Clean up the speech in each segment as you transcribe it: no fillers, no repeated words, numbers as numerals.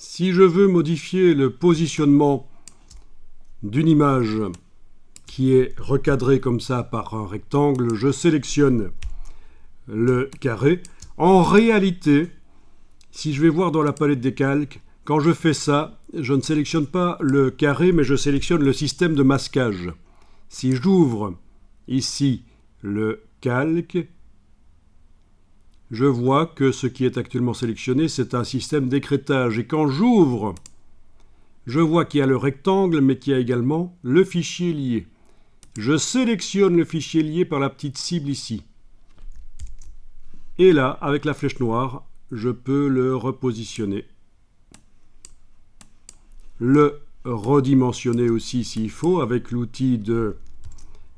Si je veux modifier le positionnement d'une image qui est recadrée comme ça par un rectangle, je sélectionne le carré. En réalité, si je vais voir dans la palette des calques, quand je fais ça, je ne sélectionne pas le carré, mais je sélectionne le système de masquage. Si j'ouvre ici le calque, je vois que ce qui est actuellement sélectionné, c'est un système d'écrêtage. Et quand j'ouvre, je vois qu'il y a le rectangle, mais qu'il y a également le fichier lié. Je sélectionne le fichier lié par la petite cible ici. Et là, avec la flèche noire, je peux le repositionner. Le redimensionner aussi s'il faut, avec l'outil de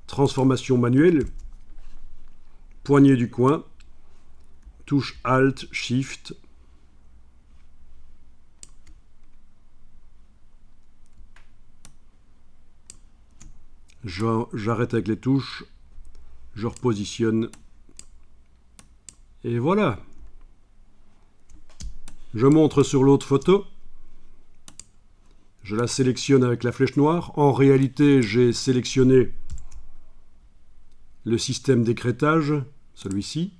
transformation manuelle. Poignée du coin. Touche Alt, Shift. J'arrête avec les touches. Je repositionne. Et voilà. Je montre sur l'autre photo. Je la sélectionne avec la flèche noire. En réalité, j'ai sélectionné le système d'écrêtage, celui-ci.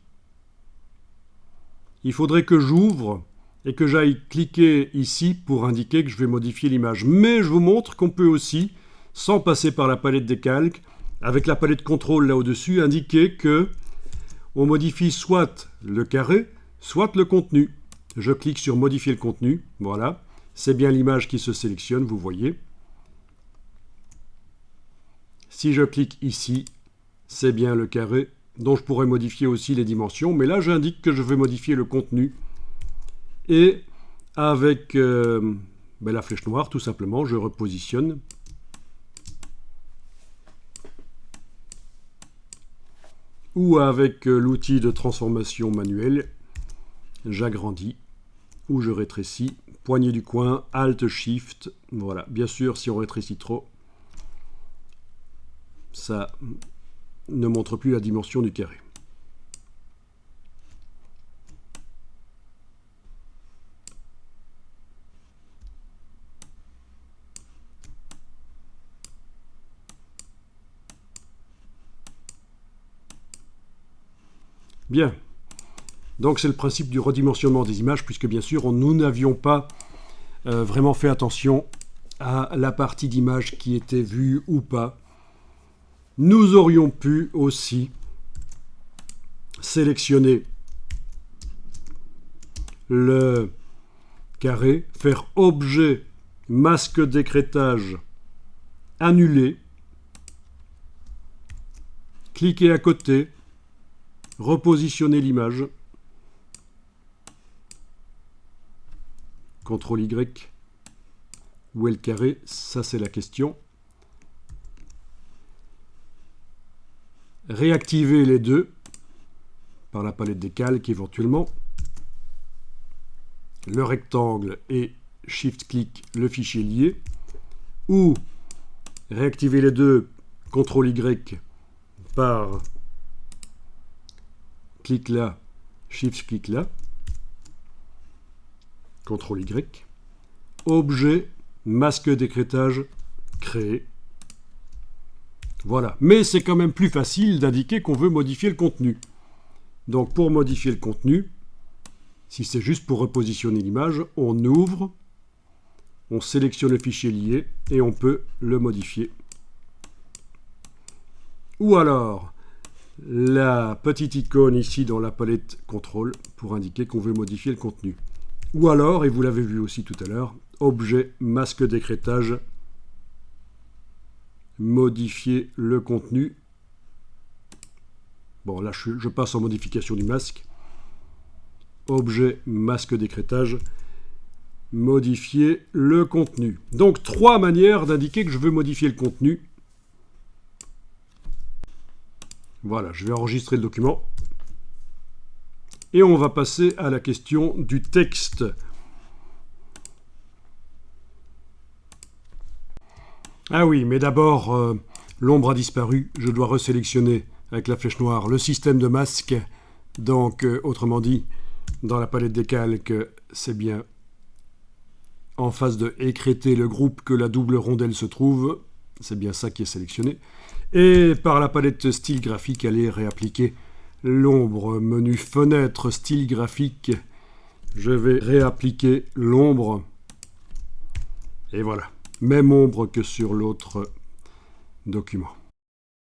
Il faudrait que j'ouvre et que j'aille cliquer ici pour indiquer que je vais modifier l'image. Mais je vous montre qu'on peut aussi, sans passer par la palette des calques, avec la palette contrôle là au-dessus, indiquer que on modifie soit le carré, soit le contenu. Je clique sur modifier le contenu, voilà. C'est bien l'image qui se sélectionne, vous voyez. Si je clique ici, c'est bien le carré, dont je pourrais modifier aussi les dimensions, mais là j'indique que je vais modifier le contenu. Et avec la flèche noire, tout simplement, je repositionne. Ou avec l'outil de transformation manuelle, j'agrandis ou je rétrécis. Poignée du coin, Alt, Shift. Voilà. Bien sûr, si on rétrécit trop, ça ne montre plus la dimension du carré. Bien. Donc c'est le principe du redimensionnement des images, puisque bien sûr, nous n'avions pas vraiment fait attention à la partie d'image qui était vue ou pas. Nous aurions pu aussi sélectionner le carré, faire objet, masque d'écrêtage, annuler, cliquer à côté, repositionner l'image, CTRL Y, où est le carré? Ça c'est la question. Réactiver les deux par la palette des calques éventuellement. Le rectangle et Shift-clic le fichier lié. Ou réactiver les deux, CTRL Y par clic là, Shift-clic là. CTRL Y. Objet, masque d'écrêtage, créé. Voilà. Mais c'est quand même plus facile d'indiquer qu'on veut modifier le contenu. Donc pour modifier le contenu, si c'est juste pour repositionner l'image, on ouvre, on sélectionne le fichier lié et on peut le modifier. Ou alors, la petite icône ici dans la palette contrôle pour indiquer qu'on veut modifier le contenu. Ou alors, et vous l'avez vu aussi tout à l'heure, objet, masque d'écrêtage, modifier le contenu. Bon, là, je passe en modification du masque. Objet, masque d'écrêtage, modifier le contenu. Donc, 3 manières d'indiquer que je veux modifier le contenu. Voilà, je vais enregistrer le document. Et on va passer à la question du texte. Ah oui, mais d'abord, l'ombre a disparu. Je dois resélectionner avec la flèche noire le système de masque. Donc, autrement dit, dans la palette des calques, c'est bien en phase de écrêter le groupe que la double rondelle se trouve. C'est bien ça qui est sélectionné. Et par la palette style graphique, aller réappliquer l'ombre. Menu fenêtre, style graphique. Je vais réappliquer l'ombre. Et voilà. Même ombre que sur l'autre document.